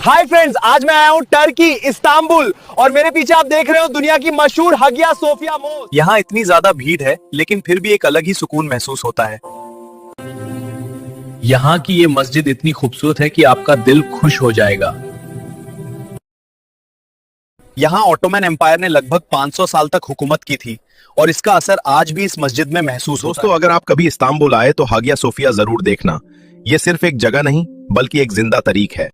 Hi friends, आज मैं आया हूँ टर्की इस्तांबुल और मेरे पीछे आप देख रहे हो दुनिया की मशहूर हगिया सोफिया मॉस्क। यहाँ इतनी ज्यादा भीड़ है लेकिन फिर भी एक अलग ही सुकून महसूस होता है। यहाँ की ये मस्जिद इतनी खूबसूरत है कि आपका दिल खुश हो जाएगा। यहाँ ऑटोमन एम्पायर ने लगभग 500 साल तक हुकूमत की थी और इसका असर आज भी इस मस्जिद में महसूस होता है। दोस्तों, अगर आप कभी इस्तांबुल आए तो हागिया सोफिया जरूर देखना। ये सिर्फ एक जगह नहीं बल्कि एक जिंदा तारीख है।